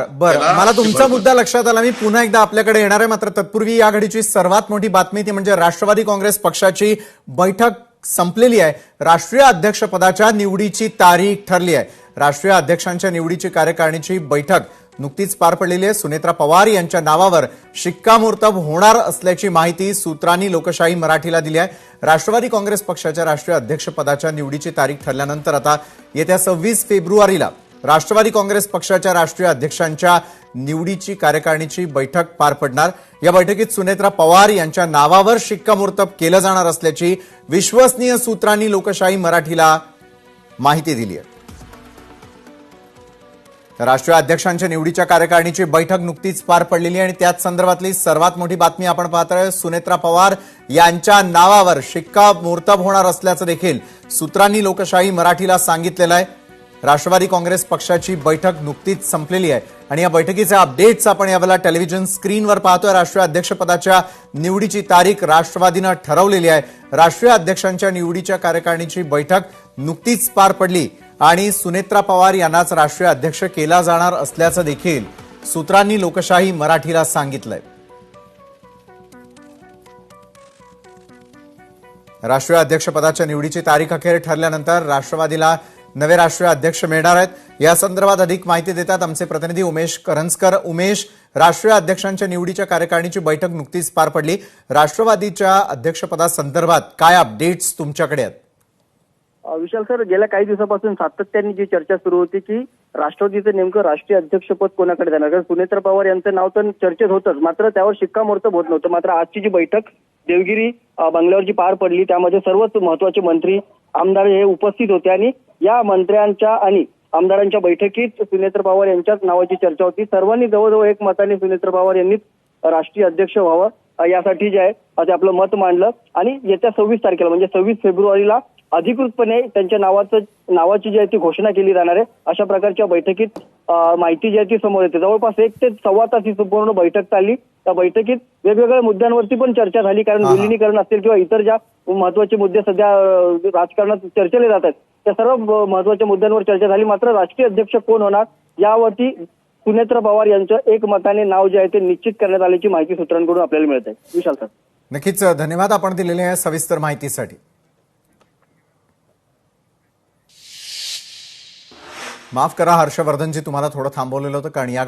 बरं, मला तुमचा मुद्दा लक्षात आला. मी पुन्हा एकदा आपल्याकडे येणार आहे. मात्र तत्पूर्वी या घडीची सर्वात मोठी बातमी ती म्हणजे राष्ट्रवादी काँग्रेस पक्षाची बैठक संपलेली आहे. राष्ट्रीय अध्यक्षपदाच्या निवडीची तारीख ठरली आहे. राष्ट्रीय अध्यक्षांच्या निवडीची कार्यकारिणीची बैठक नुकतीच पार पडलेली आहे. सुनेत्रा पवार यांच्या नावावर शिक्कामोर्तब होणार असल्याची माहिती सूत्रांनी लोकशाही मराठीला दिली आहे. राष्ट्रवादी काँग्रेस पक्षाच्या राष्ट्रीय अध्यक्षपदाच्या निवडीची तारीख ठरल्यानंतर आता येत्या 26 फेब्रुवारीला राष्ट्रवादी काँग्रेस पक्षाच्या राष्ट्रीय अध्यक्षांच्या निवडीची कार्यकारिणीची बैठक पार पडणार. या बैठकीत सुनेत्रा पवार यांच्या नावावर शिक्कामोर्तब केलं जाणार असल्याची विश्वसनीय सूत्रांनी लोकशाही मराठीला माहिती दिली आहे. राष्ट्रीय अध्यक्षांच्या निवडीच्या कार्यकारिणीची बैठक नुकतीच पार पडलेली आहे आणि त्याच संदर्भातली सर्वात मोठी बातमी आपण पाहतोय. सुनेत्रा पवार यांच्या नावावर शिक्कामोर्तब होणार असल्याचं देखील सूत्रांनी लोकशाही मराठीला सांगितलेलं आहे. राष्ट्रवादी काँग्रेस पक्षाची बैठक नुकतीच संपलेली आहे आणि या बैठकीचे अपडेट्स आपण यावेळेला टेलिव्हिजन स्क्रीनवर पाहतोय. राष्ट्रीय अध्यक्षपदाच्या निवडीची तारीख राष्ट्रवादीनं ठरवलेली आहे. राष्ट्रीय अध्यक्षांच्या निवडीच्या कार्यकारिणीची बैठक नुकतीच पार पडली आणि सुनेत्रा पवार यांनाच राष्ट्रीय अध्यक्ष केला जाणार असल्याचं देखील सूत्रांनी लोकशाही मराठीला सांगितलंय. राष्ट्रीय अध्यक्षपदाच्या निवडीची तारीख अखेर ठरल्यानंतर राष्ट्रवादीला नवे राष्ट्रीय अध्यक्ष मिळणार आहेत. या संदर्भात अधिक माहिती देतात आमचे प्रतिनिधी उमेश करंजकर. उमेश, राष्ट्रीय अध्यक्षांच्या निवडीच्या कार्यकारिणीची बैठक नुकतीच पार पडली. राष्ट्रवादीच्या अध्यक्षपदासंदर्भात काय अपडेट्स तुमच्याकडे आहेत? विशाल सर, गेल्या काही दिवसापासून सातत्याने जी चर्चा सुरू होती की राष्ट्रवादीचं नेमकं राष्ट्रीय अध्यक्षपद कोणाकडे जाणार, कारण सुनेत्रा पवार यांचं नाव तर चर्चेत होतंच, मात्र त्यावर शिक्कामोर्तब होत नव्हतं. मात्र आजची जी बैठक देवगिरी बंगल्यावर जी पार पडली त्यामध्ये सर्वच महत्वाचे मंत्री आमदार हे उपस्थित होते आणि या मंत्र्यांच्या आणि आमदारांच्या बैठकीत सुनेत्रा पवार यांच्याच नावाची चर्चा होती. सर्वांनी जवळजवळ एक मताने सुनेत्रा पवार यांनीच राष्ट्रीय अध्यक्ष व्हावं यासाठी जे आहे ते आपलं मत मांडलं आणि येत्या 26 तारखेला म्हणजे 26 फेब्रुवारीला अधिकृतपणे त्यांच्या नावाची जी आहे ती घोषणा केली जाणार आहे. अशा प्रकारच्या बैठकीत माहिती जी आहे ती समोर येते. जवळपास 1 ते सव्वा तास ही संपूर्ण बैठक चालली. त्या बैठकीत वेगवेगळ्या मुद्द्यांवरती पण चर्चा झाली, कारण विलिनीकरण असेल किंवा इतर ज्या महत्वाचे मुद्दे सध्या राजकारणात चर्चेले जात आहेत त्या सर्व महत्वाच्या मुद्द्यांवर चर्चा झाली. मात्र राष्ट्रीय अध्यक्ष कोण होणार यावरती सुनेत्रा पवार यांचं एक मताने नाव जे आहे ते निश्चित करण्यात आल्याची माहिती सूत्रांकडून आपल्याला मिळत आहे. विशाल सर, नक्कीच धन्यवाद आपण दिलेल्या सविस्तर माहितीसाठी. माफ करा हर्षवर्धनजी, तुम्हाला थोडं थांबवलेलं होतं कारण या